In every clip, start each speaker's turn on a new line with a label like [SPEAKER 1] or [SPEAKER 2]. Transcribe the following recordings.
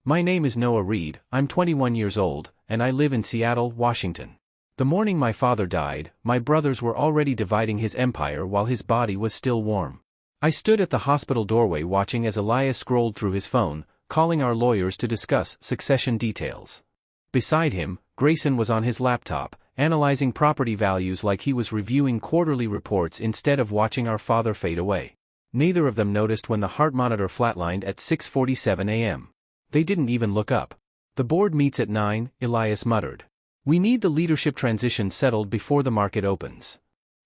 [SPEAKER 1] My name is Noah Reed, I'm 21 years old, and I live in Seattle, Washington. The morning my father died, my brothers were already dividing his empire while his body was still warm. I stood at the hospital doorway watching as Elias scrolled through his phone, calling our lawyers to discuss succession details. Beside him, Grayson was on his laptop, analyzing property values like he was reviewing quarterly reports instead of watching our father fade away. Neither of them noticed when the heart monitor flatlined at 6:47 a.m. They didn't even look up. The board meets at 9, Elias muttered. We need the leadership transition settled before the market opens.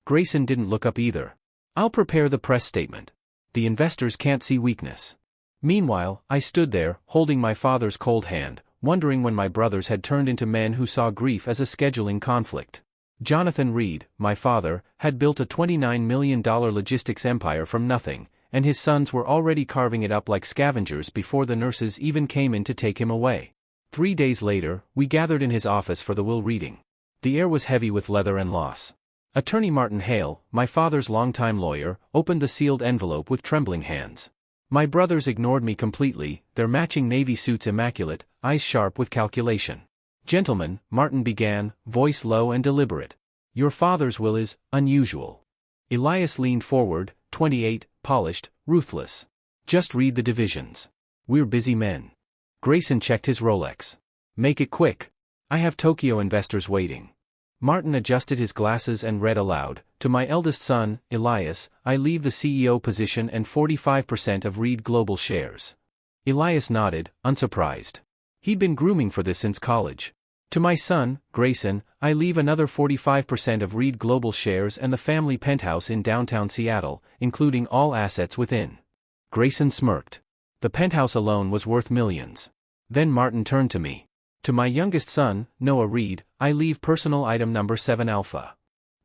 [SPEAKER 1] Grayson didn't look up either. I'll prepare the press statement. The investors can't see weakness. Meanwhile, I stood there, holding my father's cold hand, wondering when my brothers had turned into men who saw grief as a scheduling conflict. Jonathan Reed, my father, had built a $29 million logistics empire from nothing, and his sons were already carving it up like scavengers before the nurses even came in to take him away. 3 days later, we gathered in his office for the will reading. The air was heavy with leather and loss. Attorney Martin Hale, my father's longtime lawyer, opened the sealed envelope with trembling hands. My brothers ignored me completely, their matching navy suits immaculate, eyes sharp with calculation. Gentlemen, Martin began, voice low and deliberate. Your father's will is unusual. Elias leaned forward, 28, polished, ruthless. Just read the divisions. We're busy men. Grayson checked his Rolex. Make it quick. I have Tokyo investors waiting. Martin adjusted his glasses and read aloud, to my eldest son, Elias, I leave the CEO position and 45% of Reed Global shares. Elias nodded, unsurprised. He'd been grooming for this since college. To my son, Grayson, I leave another 45% of Reed Global shares and the family penthouse in downtown Seattle, including all assets within. Grayson smirked. The penthouse alone was worth millions. Then Martin turned to me. To my youngest son, Noah Reed, I leave personal item number 7 Alpha.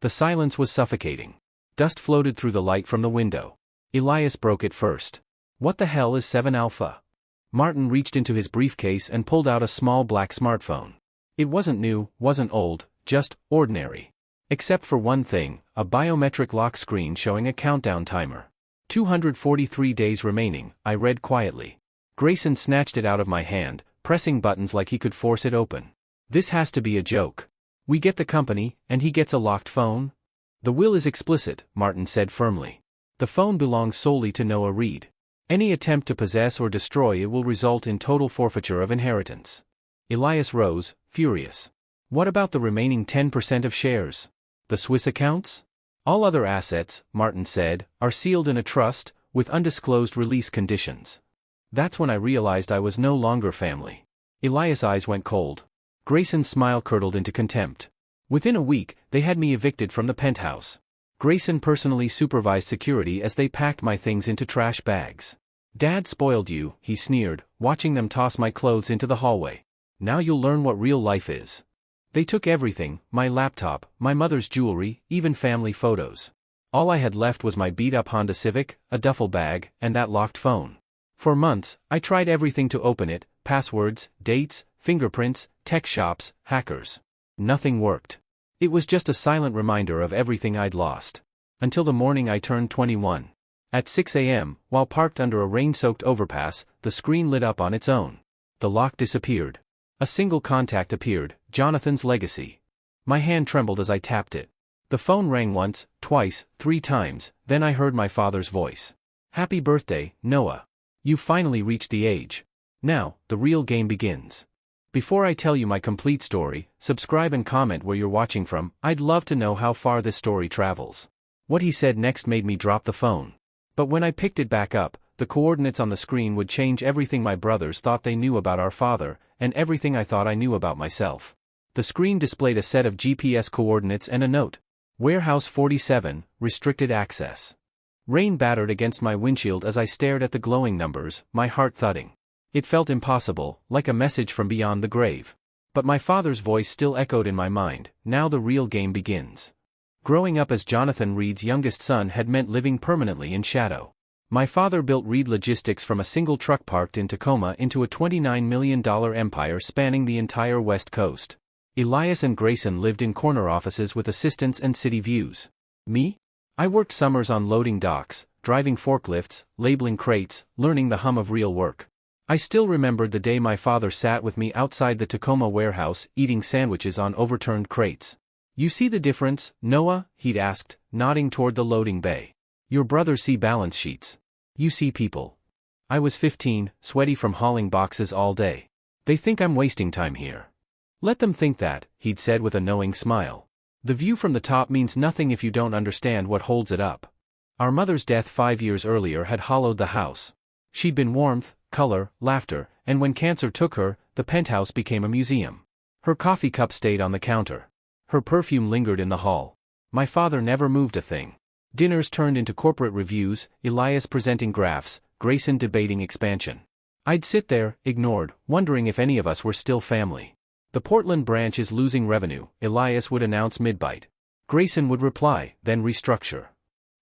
[SPEAKER 1] The silence was suffocating. Dust floated through the light from the window. Elias broke it first. What the hell is 7 Alpha? Martin reached into his briefcase and pulled out a small black smartphone. It wasn't new, wasn't old, just ordinary. Except for one thing, a biometric lock screen showing a countdown timer. 243 days remaining, I read quietly. Grayson snatched it out of my hand, pressing buttons like he could force it open. This has to be a joke. We get the company, and he gets a locked phone? The will is explicit, Martin said firmly. The phone belongs solely to Noah Reed. Any attempt to possess or destroy it will result in total forfeiture of inheritance. Elias rose, furious. What about the remaining 10% of shares? The Swiss accounts? All other assets, Martin said, are sealed in a trust, with undisclosed release conditions. That's when I realized I was no longer family. Elias' eyes went cold. Grayson's smile curdled into contempt. Within a week, they had me evicted from the penthouse. Grayson personally supervised security as they packed my things into trash bags. Dad spoiled you, he sneered, watching them toss my clothes into the hallway. Now you'll learn what real life is. They took everything, my laptop, my mother's jewelry, even family photos. All I had left was my beat-up Honda Civic, a duffel bag, and that locked phone. For months, I tried everything to open it, passwords, dates, fingerprints, tech shops, hackers. Nothing worked. It was just a silent reminder of everything I'd lost. Until the morning I turned 21. At 6 a.m., while parked under a rain-soaked overpass, the screen lit up on its own. The lock disappeared. A single contact appeared, Jonathan's legacy. My hand trembled as I tapped it. The phone rang once, twice, 3 times, then I heard my father's voice. Happy birthday, Noah. You finally reached the age. Now, the real game begins. Before I tell you my complete story, subscribe and comment where you're watching from. I'd love to know how far this story travels. What he said next made me drop the phone. But when I picked it back up, the coordinates on the screen would change everything my brothers thought they knew about our father, and everything I thought I knew about myself. The screen displayed a set of GPS coordinates and a note. Warehouse 47, restricted access. Rain battered against my windshield as I stared at the glowing numbers, my heart thudding. It felt impossible, like a message from beyond the grave. But my father's voice still echoed in my mind. Now the real game begins. Growing up as Jonathan Reed's youngest son had meant living permanently in shadow. My father built Reed Logistics from a single truck parked in Tacoma into a $29 million empire spanning the entire West Coast. Elias and Grayson lived in corner offices with assistants and city views. Me? I worked summers on loading docks, driving forklifts, labeling crates, learning the hum of real work. I still remembered the day my father sat with me outside the Tacoma warehouse eating sandwiches on overturned crates. "You see the difference, Noah?" he'd asked, nodding toward the loading bay. "Your brothers see balance sheets. You see people." I was 15, sweaty from hauling boxes all day. "They think I'm wasting time here." "Let them think that," he'd said with a knowing smile. "The view from the top means nothing if you don't understand what holds it up." Our mother's death 5 years earlier had hollowed the house. She'd been warmth, color, laughter, and when cancer took her, the penthouse became a museum. Her coffee cup stayed on the counter. Her perfume lingered in the hall. My father never moved a thing. Dinners turned into corporate reviews, Elias presenting graphs, Grayson debating expansion. I'd sit there, ignored, wondering if any of us were still family. "The Portland branch is losing revenue," Elias would announce mid-bite. Grayson would reply, "Then restructure."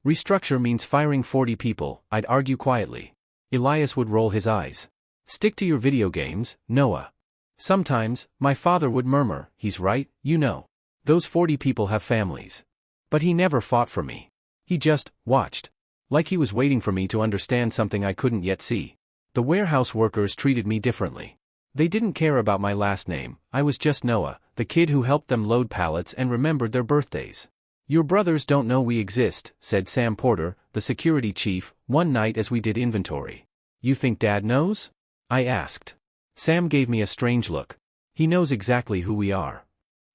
[SPEAKER 1] "Restructure means firing 40 people, I'd argue quietly. Elias would roll his eyes. "Stick to your video games, Noah." Sometimes, my father would murmur, "He's right, you know. Those 40 people have families." But he never fought for me. He just watched. Like he was waiting for me to understand something I couldn't yet see. The warehouse workers treated me differently. They didn't care about my last name, I was just Noah, the kid who helped them load pallets and remembered their birthdays. "Your brothers don't know we exist," said Sam Porter, the security chief, one night as we did inventory. "You think Dad knows?" I asked. Sam gave me a strange look. "He knows exactly who we are."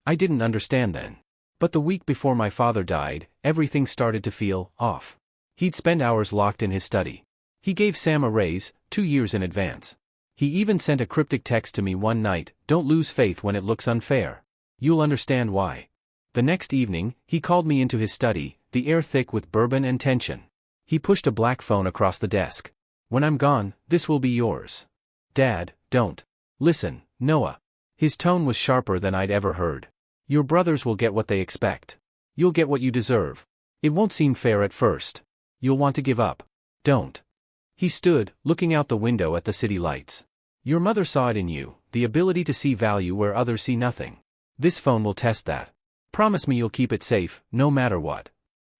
[SPEAKER 1] I didn't understand then. But the week before my father died, everything started to feel off. He'd spend hours locked in his study. He gave Sam a raise, 2 years in advance. He even sent a cryptic text to me one night, "Don't lose faith when it looks unfair. You'll understand why." The next evening, he called me into his study, the air thick with bourbon and tension. He pushed a black phone across the desk. "When I'm gone, this will be yours. Dad, don't. Listen, Noah." His tone was sharper than I'd ever heard. "Your brothers will get what they expect. You'll get what you deserve. It won't seem fair at first. You'll want to give up. Don't." He stood, looking out the window at the city lights. "Your mother saw it in you, the ability to see value where others see nothing. This phone will test that. Promise me you'll keep it safe, no matter what."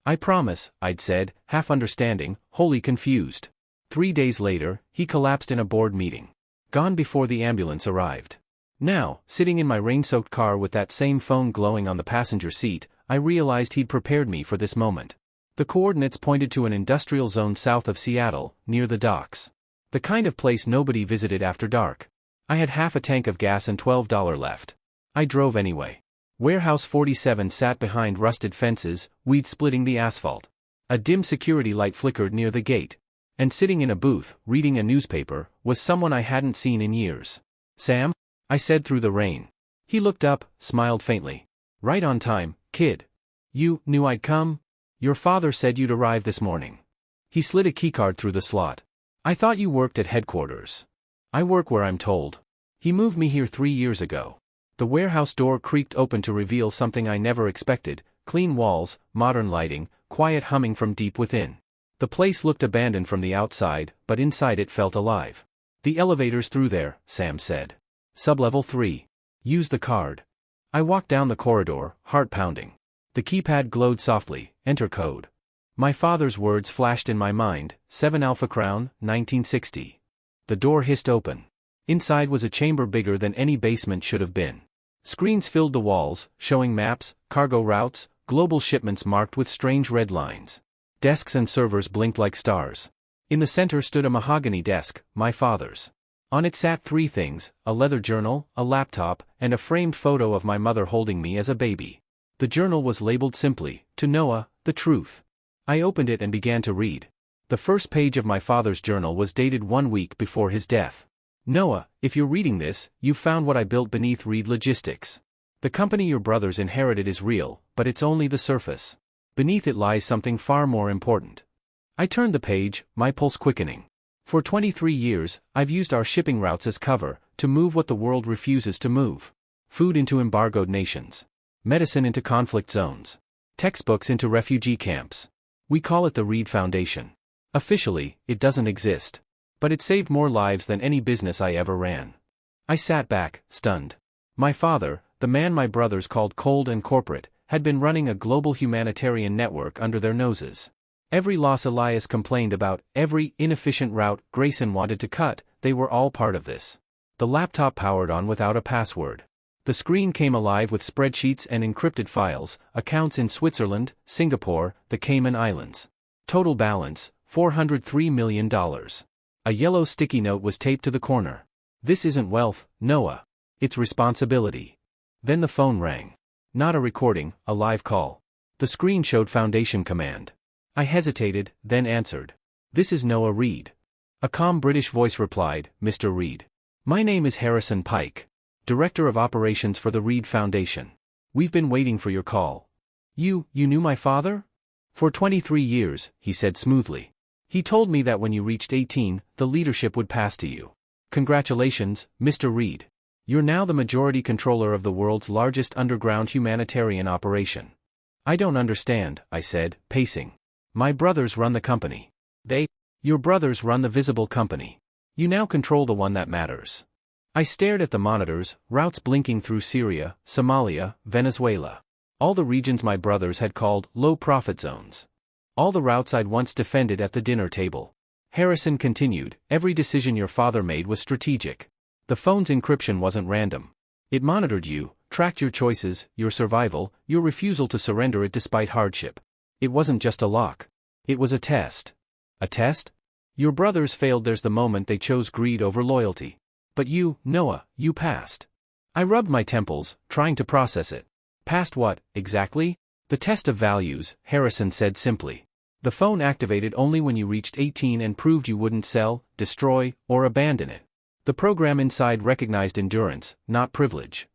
[SPEAKER 1] "I promise," I'd said, half understanding, wholly confused. 3 days later, he collapsed in a board meeting. Gone before the ambulance arrived. Now, sitting in my rain-soaked car with that same phone glowing on the passenger seat, I realized he'd prepared me for this moment. The coordinates pointed to an industrial zone south of Seattle, near the docks. The kind of place nobody visited after dark. I had half a tank of gas and $12 left. I drove anyway. Warehouse 47 sat behind rusted fences, weeds splitting the asphalt. A dim security light flickered near the gate. And sitting in a booth, reading a newspaper, was someone I hadn't seen in years. "Sam?" I said through the rain. He looked up, smiled faintly. "Right on time, kid. You knew I'd come? Your father said you'd arrive this morning." He slid a keycard through the slot. "I thought you worked at headquarters." "I work where I'm told. He moved me here 3 years ago." The warehouse door creaked open to reveal something I never expected: clean walls, modern lighting, quiet humming from deep within. The place looked abandoned from the outside, but inside it felt alive. "The elevator's through there," Sam said. "Sublevel 3. Use the card." I walked down the corridor, heart pounding. The keypad glowed softly, "Enter code." My father's words flashed in my mind, 7 Alpha Crown, 1960. The door hissed open. Inside was a chamber bigger than any basement should have been. Screens filled the walls, showing maps, cargo routes, global shipments marked with strange red lines. Desks and servers blinked like stars. In the center stood a mahogany desk, my father's. On it sat 3 things: a leather journal, a laptop, and a framed photo of my mother holding me as a baby. The journal was labeled simply, "To Noah, the truth." I opened it and began to read. The first page of my father's journal was dated 1 week before his death. "Noah, if you're reading this, you've found what I built beneath Reed Logistics. The company your brothers inherited is real, but it's only the surface. Beneath it lies something far more important." I turned the page, my pulse quickening. For 23 years, I've used our shipping routes as cover, to move what the world refuses to move. Food into embargoed nations. Medicine into conflict zones. Textbooks into refugee camps. We call it the Reed Foundation. Officially, it doesn't exist. But it saved more lives than any business I ever ran. I sat back, stunned. My father, the man my brothers called cold and corporate, had been running a global humanitarian network under their noses. Every loss Elias complained about, every inefficient route Grayson wanted to cut, they were all part of this. The laptop powered on without a password. The screen came alive with spreadsheets and encrypted files, accounts in Switzerland, Singapore, the Cayman Islands. Total balance, $403 million. A yellow sticky note was taped to the corner. This isn't wealth, Noah. It's responsibility. Then the phone rang. Not a recording, a live call. The screen showed Foundation Command. I hesitated, then answered. This is Noah Reed. A calm British voice replied, Mr. Reed. My name is Harrison Pike, Director of Operations for the Reed Foundation. We've been waiting for your call. You knew my father? For 23 years, he said smoothly. He told me that when you reached 18, the leadership would pass to you. Congratulations, Mr. Reed. You're now the majority controller of the world's largest underground humanitarian operation. I don't understand, I said, pacing. My brothers run the company. Your brothers run the visible company. You now control the one that matters. I stared at the monitors, routes blinking through Syria, Somalia, Venezuela. All the regions my brothers had called low-profit zones. All the routes I'd once defended at the dinner table. Harrison continued, every decision your father made was strategic. The phone's encryption wasn't random. It monitored you, tracked your choices, your survival, your refusal to surrender it despite hardship. It wasn't just a lock. It was a test. A test? Your brothers failed. There's the moment they chose greed over loyalty. But you, Noah, you passed. I rubbed my temples, trying to process it. Passed what, exactly? The test of values, Harrison said simply. The phone activated only when you reached 18 and proved you wouldn't sell, destroy, or abandon it. The program inside recognized endurance, not privilege.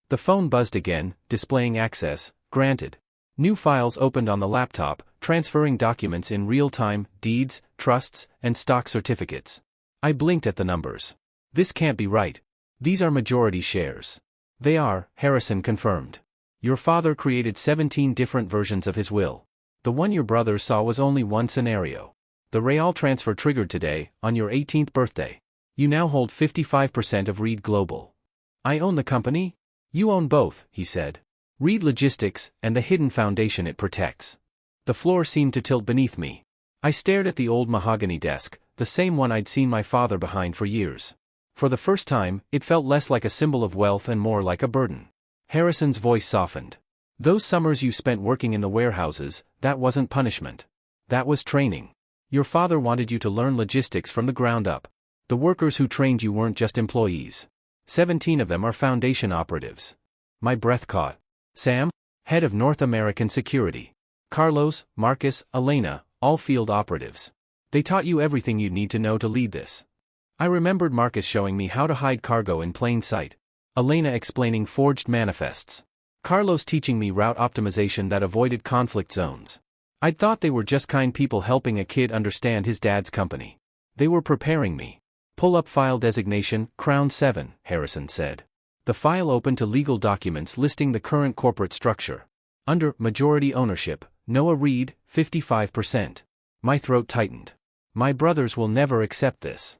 [SPEAKER 1] The phone buzzed again, displaying access, granted. New files opened on the laptop, transferring documents in real time, deeds, trusts, and stock certificates. I blinked at the numbers. This can't be right. These are majority shares. They are, Harrison confirmed. Your father created 17 different versions of his will. The one your brother saw was only one scenario. The Real transfer triggered today, on your 18th birthday. You now hold 55% of Reed Global. I own the company? You own both, he said. Reed Logistics, and the hidden foundation it protects. The floor seemed to tilt beneath me. I stared at the old mahogany desk, the same one I'd seen my father behind for years. For the first time, it felt less like a symbol of wealth and more like a burden. Harrison's voice softened. Those summers you spent working in the warehouses, that wasn't punishment. That was training. Your father wanted you to learn logistics from the ground up. The workers who trained you weren't just employees. 17 of them are Foundation operatives. My breath caught. Sam, head of North American Security. Carlos, Marcus, Elena, all field operatives. They taught you everything you'd need to know to lead this. I remembered Marcus showing me how to hide cargo in plain sight. Elena explaining forged manifests. Carlos teaching me route optimization that avoided conflict zones. I'd thought they were just kind people helping a kid understand his dad's company. They were preparing me. Pull up file designation, Crown 7, Harrison said. The file opened to legal documents listing the current corporate structure. Under majority ownership, Noah Reed, 55%. My throat tightened. My brothers will never accept this.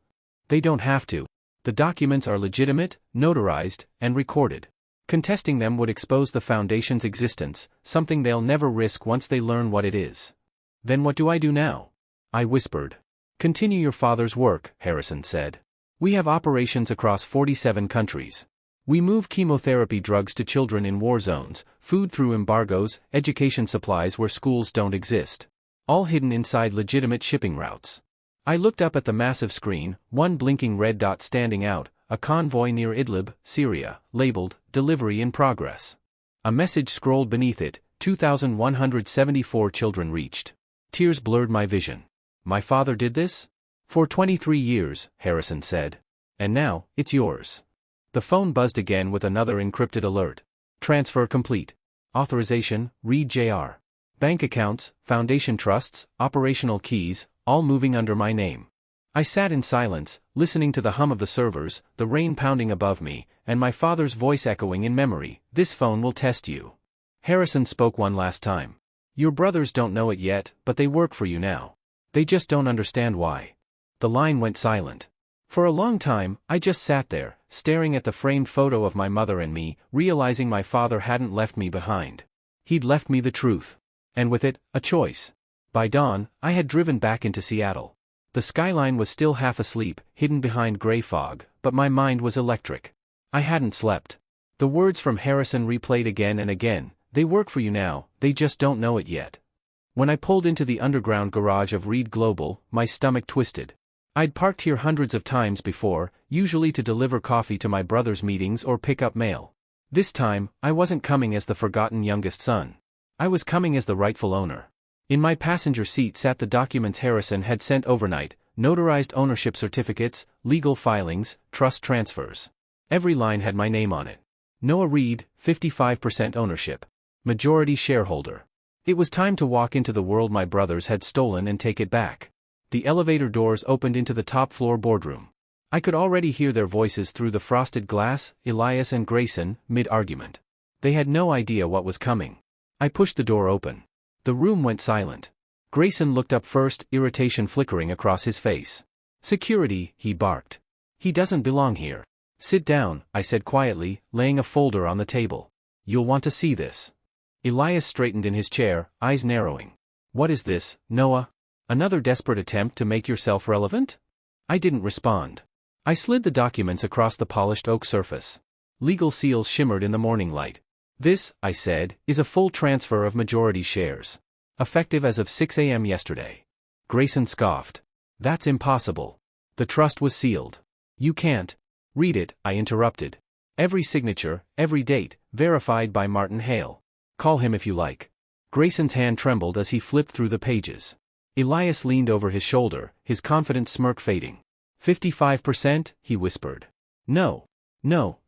[SPEAKER 1] They don't have to. The documents are legitimate, notarized, and recorded. Contesting them would expose the Foundation's existence, something they'll never risk once they learn what it is. Then what do I do now? I whispered. Continue your father's work, Harrison said. We have operations across 47 countries. We move chemotherapy drugs to children in war zones, food through embargoes, education supplies where schools don't exist. All hidden inside legitimate shipping routes. I looked up at the massive screen, one blinking red dot standing out, a convoy near Idlib, Syria, labeled, Delivery in Progress. A message scrolled beneath it, 2,174 children reached. Tears blurred my vision. My father did this? For 23 years, Harrison said. And now, it's yours. The phone buzzed again with another encrypted alert. Transfer complete. Authorization, Reed Jr. Bank accounts, Foundation trusts, operational keys, all moving under my name. I sat in silence, listening to the hum of the servers, the rain pounding above me, and my father's voice echoing in memory. This phone will test you. Harrison spoke one last time. Your brothers don't know it yet, but they work for you now. They just don't understand why. The line went silent. For a long time, I just sat there, staring at the framed photo of my mother and me, realizing my father hadn't left me behind. He'd left me the truth. And with it, a choice. By dawn, I had driven back into Seattle. The skyline was still half asleep, hidden behind gray fog, but my mind was electric. I hadn't slept. The words from Harrison replayed again and again, "They work for you now, they just don't know it yet." When I pulled into the underground garage of Reed Global, my stomach twisted. I'd parked here hundreds of times before, usually to deliver coffee to my brother's meetings or pick up mail. This time, I wasn't coming as the forgotten youngest son. I was coming as the rightful owner. In my passenger seat sat the documents Harrison had sent overnight, notarized ownership certificates, legal filings, trust transfers. Every line had my name on it. Noah Reed, 55% ownership. Majority shareholder. It was time to walk into the world my brothers had stolen and take it back. The elevator doors opened into the top-floor boardroom. I could already hear their voices through the frosted glass, Elias and Grayson, mid-argument. They had no idea what was coming. I pushed the door open. The room went silent. Grayson looked up first, irritation flickering across his face. "Security," he barked. "He doesn't belong here." "Sit down," I said quietly, laying a folder on the table. "You'll want to see this." Elias straightened in his chair, eyes narrowing. "What is this, Noah? Another desperate attempt to make yourself relevant?" I didn't respond. I slid the documents across the polished oak surface. Legal seals shimmered in the morning light. "This," I said, "is a full transfer of majority shares. Effective as of 6 a.m. yesterday." Grayson scoffed. "That's impossible. The trust was sealed. You can't." "Read it," I interrupted. "Every signature, every date, verified by Martin Hale. Call him if you like." Grayson's hand trembled as he flipped through the pages. Elias leaned over his shoulder, his confident smirk fading. 55%, he whispered. No,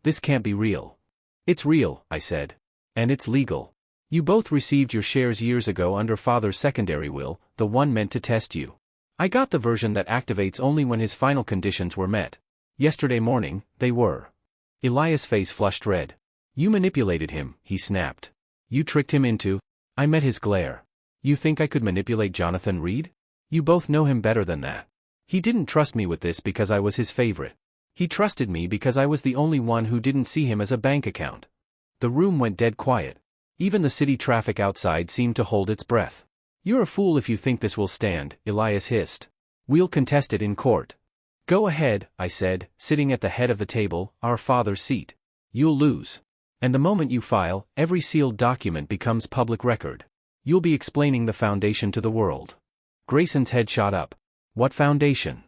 [SPEAKER 1] this can't be real." "It's real," I said. "And it's legal. You both received your shares years ago under Father's secondary will, the one meant to test you. I got the version that activates only when his final conditions were met. Yesterday morning, they were." Elias' face flushed red. "You manipulated him," he snapped. "You tricked him into—" I met his glare. "You think I could manipulate Jonathan Reed? You both know him better than that. He didn't trust me with this because I was his favorite. He trusted me because I was the only one who didn't see him as a bank account." The room went dead quiet. Even the city traffic outside seemed to hold its breath. "You're a fool if you think this will stand," Elias hissed. "We'll contest it in court." "Go ahead," I said, sitting at the head of the table, our father's seat. "You'll lose. And the moment you file, every sealed document becomes public record. You'll be explaining the foundation to the world." Grayson's head shot up. "What foundation?"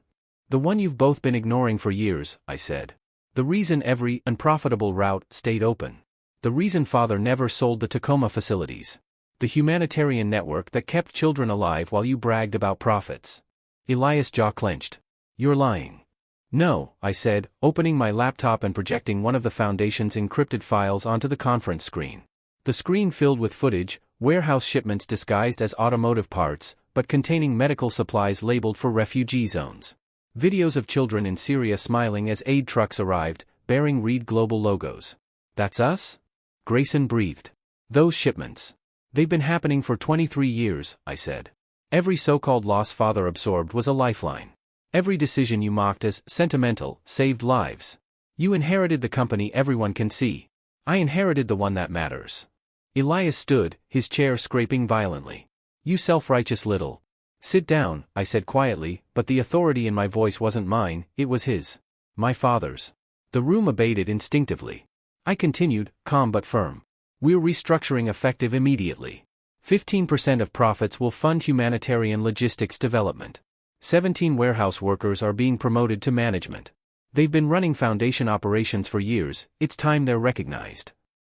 [SPEAKER 1] "The one you've both been ignoring for years," I said. "The reason every unprofitable route stayed open. The reason Father never sold the Tacoma facilities. The humanitarian network that kept children alive while you bragged about profits." Elias' jaw clenched. "You're lying." "No," I said, opening my laptop and projecting one of the Foundation's encrypted files onto the conference screen. The screen filled with footage, warehouse shipments disguised as automotive parts, but containing medical supplies labeled for refugee zones. Videos of children in Syria smiling as aid trucks arrived, bearing Reed Global logos. "That's us?" Grayson breathed. "Those shipments. They've been happening for 23 years, I said. Every so-called loss Father absorbed was a lifeline. Every decision you mocked as sentimental saved lives. You inherited the company everyone can see. I inherited the one that matters." Elias stood, his chair scraping violently. "You self-righteous little—" "Sit down," I said quietly, but the authority in my voice wasn't mine, it was his. My father's. The room abated instinctively. I continued, calm but firm. "We're restructuring effective immediately. 15% of profits will fund humanitarian logistics development. 17 warehouse workers are being promoted to management. They've been running Foundation operations for years, it's time they're recognized."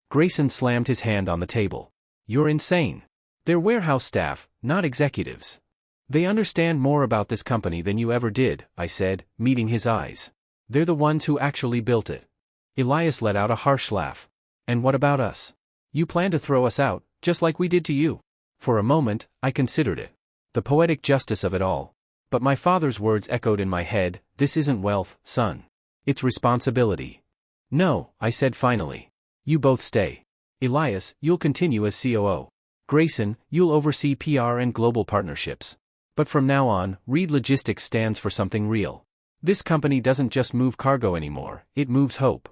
[SPEAKER 1] Grayson slammed his hand on the table. "You're insane. They're warehouse staff, not executives. They understand more about this company than you ever did," I said, meeting his eyes. "They're the ones who actually built it." Elias let out a harsh laugh. "And what about us? You plan to throw us out, just like we did to you?" For a moment, I considered it. The poetic justice of it all. But my father's words echoed in my head, "This isn't wealth, son. It's responsibility." "No," I said finally. "You both stay. Elias, you'll continue as COO. Grayson, you'll oversee PR and global partnerships. But from now on, Reed Logistics stands for something real. This company doesn't just move cargo anymore, it moves hope."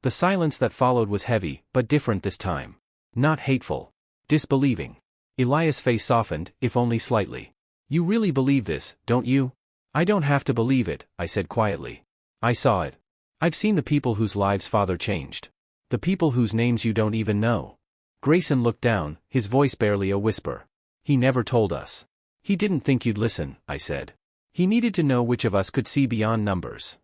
[SPEAKER 1] The silence that followed was heavy, but different this time. Not hateful. Disbelieving. Elias' face softened, if only slightly. "You really believe this, don't you?" I don't have to believe it, I said quietly. I saw it. I've seen the people whose lives father changed. The people whose names you don't even know. Grayson looked down, his voice barely a whisper. He never told us. He didn't think you'd listen, I said. He needed to know which of us could see beyond numbers.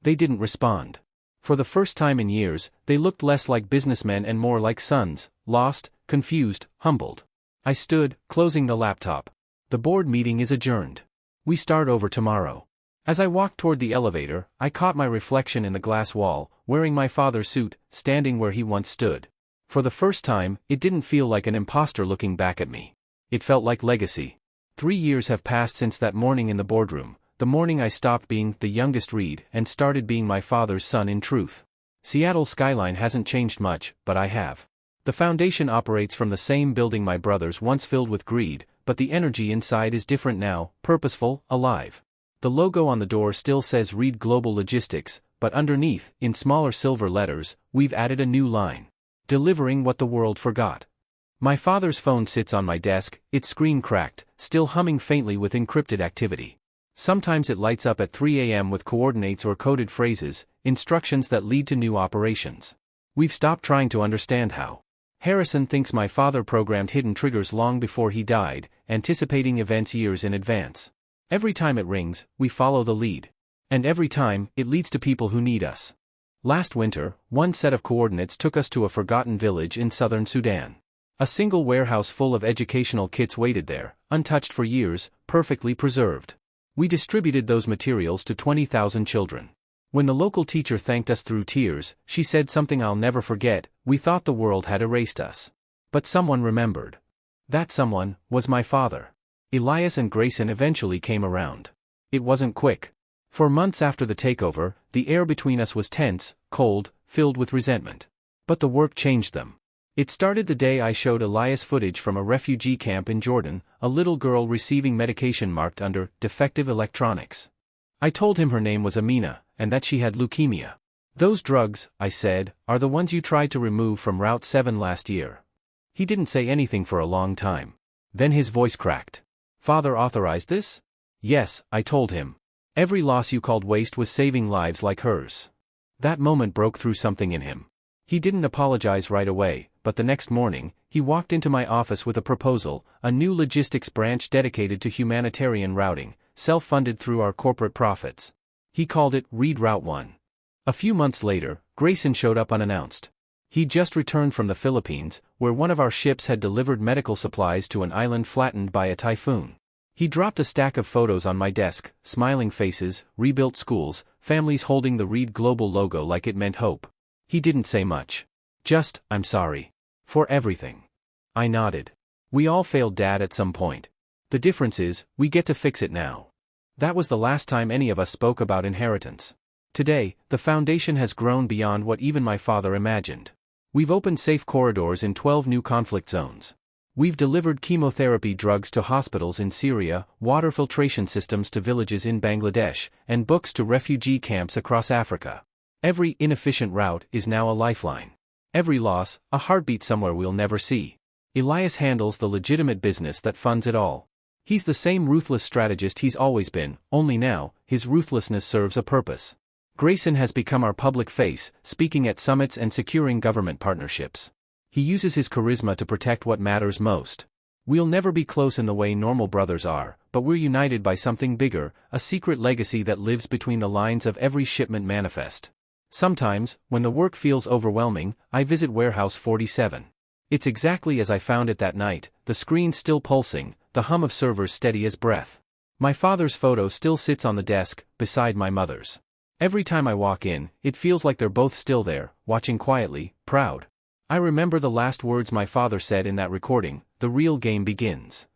[SPEAKER 1] They didn't respond. For the first time in years, they looked less like businessmen and more like sons, lost, confused, humbled. I stood, closing the laptop. The board meeting is adjourned. We start over tomorrow. As I walked toward the elevator, I caught my reflection in the glass wall, wearing my father's suit, standing where he once stood. For the first time, it didn't feel like an imposter looking back at me. It felt like legacy. 3 years have passed since that morning in the boardroom, the morning I stopped being the youngest Reed and started being my father's son in truth. Seattle's skyline hasn't changed much, but I have. The foundation operates from the same building my brothers once filled with greed, but the energy inside is different now, purposeful, alive. The logo on the door still says Reed Global Logistics, but underneath, in smaller silver letters, we've added a new line. Delivering what the world forgot. My father's phone sits on my desk, its screen cracked, still humming faintly with encrypted activity. Sometimes it lights up at 3 a.m. with coordinates or coded phrases, instructions that lead to new operations. We've stopped trying to understand how. Harrison thinks my father programmed hidden triggers long before he died, anticipating events years in advance. Every time it rings, we follow the lead. And every time, it leads to people who need us. Last winter, one set of coordinates took us to a forgotten village in southern Sudan. A single warehouse full of educational kits waited there, untouched for years, perfectly preserved. We distributed those materials to 20,000 children. When the local teacher thanked us through tears, she said something I'll never forget: we thought the world had erased us. But someone remembered. That someone was my father. Elias and Grayson eventually came around. It wasn't quick. For months after the takeover, the air between us was tense, cold, filled with resentment. But the work changed them. It started the day I showed Elias footage from a refugee camp in Jordan, a little girl receiving medication marked under defective electronics. I told him her name was Amina, and that she had leukemia. Those drugs, I said, are the ones you tried to remove from Route 7 last year. He didn't say anything for a long time. Then his voice cracked. Father authorized this? Yes, I told him. Every loss you called waste was saving lives like hers. That moment broke through something in him. He didn't apologize right away, but the next morning, he walked into my office with a proposal, a new logistics branch dedicated to humanitarian routing, self-funded through our corporate profits. He called it Reed Route 1. A few months later, Grayson showed up unannounced. He'd just returned from the Philippines, where one of our ships had delivered medical supplies to an island flattened by a typhoon. He dropped a stack of photos on my desk, smiling faces, rebuilt schools, families holding the Reed Global logo like it meant hope. He didn't say much. Just, I'm sorry. For everything. I nodded. We all failed Dad at some point. The difference is, we get to fix it now. That was the last time any of us spoke about inheritance. Today, the foundation has grown beyond what even my father imagined. We've opened safe corridors in 12 new conflict zones. We've delivered chemotherapy drugs to hospitals in Syria, water filtration systems to villages in Bangladesh, and books to refugee camps across Africa. Every inefficient route is now a lifeline. Every loss, a heartbeat somewhere we'll never see. Elias handles the legitimate business that funds it all. He's the same ruthless strategist he's always been, only now, his ruthlessness serves a purpose. Grayson has become our public face, speaking at summits and securing government partnerships. He uses his charisma to protect what matters most. We'll never be close in the way normal brothers are, but we're united by something bigger, a secret legacy that lives between the lines of every shipment manifest. Sometimes, when the work feels overwhelming, I visit Warehouse 47. It's exactly as I found it that night, the screen still pulsing, the hum of servers steady as breath. My father's photo still sits on the desk, beside my mother's. Every time I walk in, it feels like they're both still there, watching quietly, proud. I remember the last words my father said in that recording: the real game begins.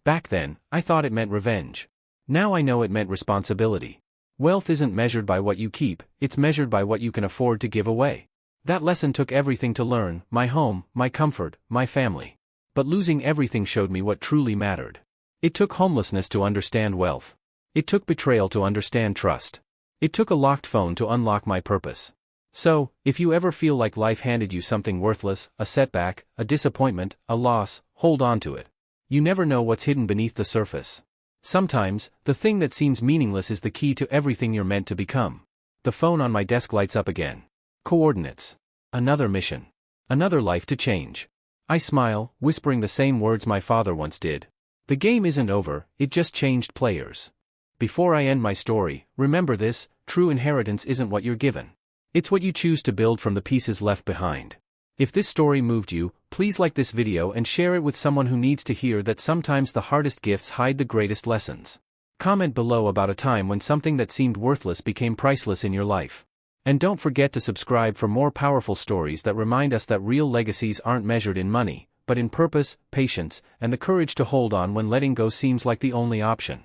[SPEAKER 1] Back then, I thought it meant revenge. Now I know it meant responsibility. Wealth isn't measured by what you keep, it's measured by what you can afford to give away. That lesson took everything to learn: my home, my comfort, my family. But losing everything showed me what truly mattered. It took homelessness to understand wealth. It took betrayal to understand trust. It took a locked phone to unlock my purpose. So, if you ever feel like life handed you something worthless, a setback, a disappointment, a loss, hold on to it. You never know what's hidden beneath the surface. Sometimes, the thing that seems meaningless is the key to everything you're meant to become. The phone on my desk lights up again. Coordinates. Another mission. Another life to change. I smile, whispering the same words my father once did. The game isn't over, it just changed players. Before I end my story, remember this: true inheritance isn't what you're given. It's what you choose to build from the pieces left behind. If this story moved you, please like this video and share it with someone who needs to hear that sometimes the hardest gifts hide the greatest lessons. Comment below about a time when something that seemed worthless became priceless in your life. And don't forget to subscribe for more powerful stories that remind us that real legacies aren't measured in money, but in purpose, patience, and the courage to hold on when letting go seems like the only option.